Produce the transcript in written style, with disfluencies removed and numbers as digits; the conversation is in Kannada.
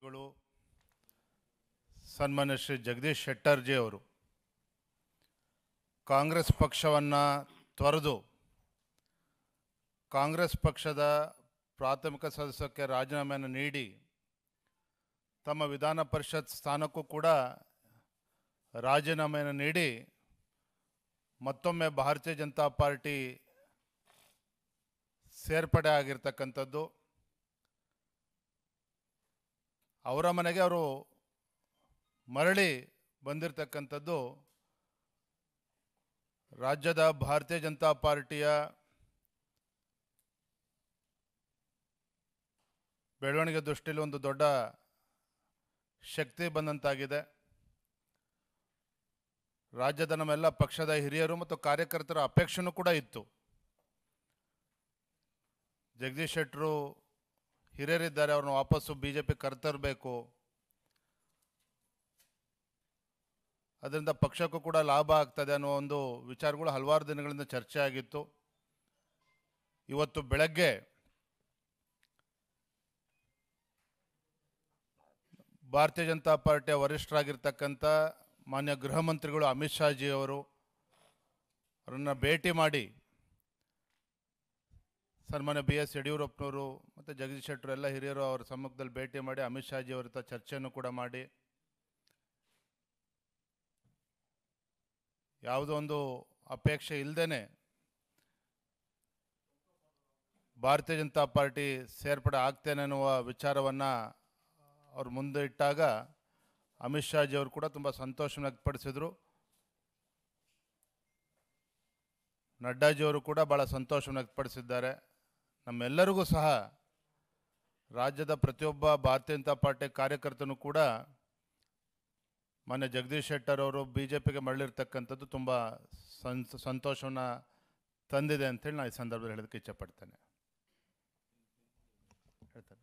ಮುಖ್ಯಮಂತ್ರಿಗಳು ಸನ್ಮಾನ್ಯ ಶ್ರೀ ಜಗದೀಶ್ ಶೆಟ್ಟರ್ ಜಿ ಅವರು ಕಾಂಗ್ರೆಸ್ ಪಕ್ಷವನ್ನು ತೊರೆದು ಕಾಂಗ್ರೆಸ್ ಪಕ್ಷದ ಪ್ರಾಥಮಿಕ ಸದಸ್ಯಕ್ಕೆ ರಾಜೀನಾಮೆಯನ್ನು ನೀಡಿ ತಮ್ಮ ವಿಧಾನ ಪರಿಷತ್ ಸ್ಥಾನಕ್ಕೂ ಕೂಡ ರಾಜೀನಾಮೆಯನ್ನು ನೀಡಿ ಮತ್ತೊಮ್ಮೆ ಭಾರತೀಯ ಜನತಾ ಪಾರ್ಟಿ ಸೇರ್ಪಡೆ ಆಗಿರ್ತಕ್ಕಂಥದ್ದು. ಅವರ ಮನೆಗೆ ಅವರು ಮರಳಿ ಬಂದಿರತಕ್ಕಂಥದ್ದು ರಾಜ್ಯದ ಭಾರತೀಯ ಜನತಾ ಪಾರ್ಟಿಯ ಬೆಳವಣಿಗೆ ದೃಷ್ಟಿಯಲ್ಲಿ ಒಂದು ದೊಡ್ಡ ಶಕ್ತಿ ಬಂದಂತಾಗಿದೆ. ರಾಜ್ಯದ ನಮ್ಮೆಲ್ಲ ಪಕ್ಷದ ಹಿರಿಯರು ಮತ್ತು ಕಾರ್ಯಕರ್ತರ ಅಪೇಕ್ಷೆನೂ ಕೂಡ ಇತ್ತು. ಜಗದೀಶ್ ಶೆಟ್ಟರು ಹಿರಿಯರಿದ್ದಾರೆ, ಅವ್ರನ್ನ ವಾಪಸ್ಸು BJP ಕರೆತರಬೇಕು, ಅದರಿಂದ ಪಕ್ಷಕ್ಕೂ ಕೂಡ ಲಾಭ ಆಗ್ತದೆ ಅನ್ನೋ ಒಂದು ವಿಚಾರಗಳು ಹಲವಾರು ದಿನಗಳಿಂದ ಚರ್ಚೆ ಆಗಿತ್ತು. ಇವತ್ತು ಬೆಳಗ್ಗೆ ಭಾರತೀಯ ಜನತಾ ಪಾರ್ಟಿಯ ವರಿಷ್ಠರಾಗಿರ್ತಕ್ಕಂಥ ಮಾನ್ಯ ಗೃಹ ಮಂತ್ರಿಗಳು ಅಮಿತ್ ಶಾ ಜಿ ಅವರು ಅವರನ್ನು ಭೇಟಿ ಮಾಡಿ ಸನ್ಮಾನ್ಯ BS ಯಡಿಯೂರಪ್ಪನವರು ಮತ್ತು ಜಗದೀಶ್ ಶೆಟ್ಟರು ಎಲ್ಲ ಹಿರಿಯರು ಅವರ ಸಮ್ಮುಖದಲ್ಲಿ ಭೇಟಿ ಮಾಡಿ ಅಮಿತ್ ಶಾ ಜಿ ಅವರ ಹತ್ರ ಚರ್ಚೆಯನ್ನು ಕೂಡ ಮಾಡಿ ಯಾವುದೋ ಒಂದು ಅಪೇಕ್ಷೆ ಇಲ್ಲದೇ ಭಾರತೀಯ ಜನತಾ ಪಾರ್ಟಿ ಸೇರ್ಪಡೆ ಆಗ್ತೇನೆ ಅನ್ನುವ ವಿಚಾರವನ್ನು ಅವ್ರ ಮುಂದೆ ಇಟ್ಟಾಗ ಅಮಿತ್ ಶಾ ಜಿ ಅವರು ಕೂಡ ತುಂಬ ಸಂತೋಷ ವ್ಯಕ್ತಪಡಿಸಿದರು. ನಡ್ಡಾಜಿಯವರು ಕೂಡ ಭಾಳ ಸಂತೋಷವನ್ನು ವ್ಯಕ್ತಪಡಿಸಿದ್ದಾರೆ. ನಮ್ಮೆಲ್ಲರಿಗೂ ಸಹ ರಾಜ್ಯದ ಪ್ರತಿಯೊಬ್ಬ ಭಾರತೀಯ ಜನತಾ ಪಾರ್ಟಿ ಕಾರ್ಯಕರ್ತನೂ ಕೂಡ ಮಾನ್ಯ ಜಗದೀಶ್ ಶೆಟ್ಟರ್ ಅವರು BJPಗೆ ಮರಳಿರ್ತಕ್ಕಂಥದ್ದು ತುಂಬ ಸಂತೋಷವನ್ನು ತಂದಿದೆ ಅಂತೇಳಿ ನಾನು ಈ ಸಂದರ್ಭದಲ್ಲಿ ಹೇಳೋದಕ್ಕೆ ಇಚ್ಛೆಪಡ್ತೇನೆ. ಹೇಳ್ತಾರೆ.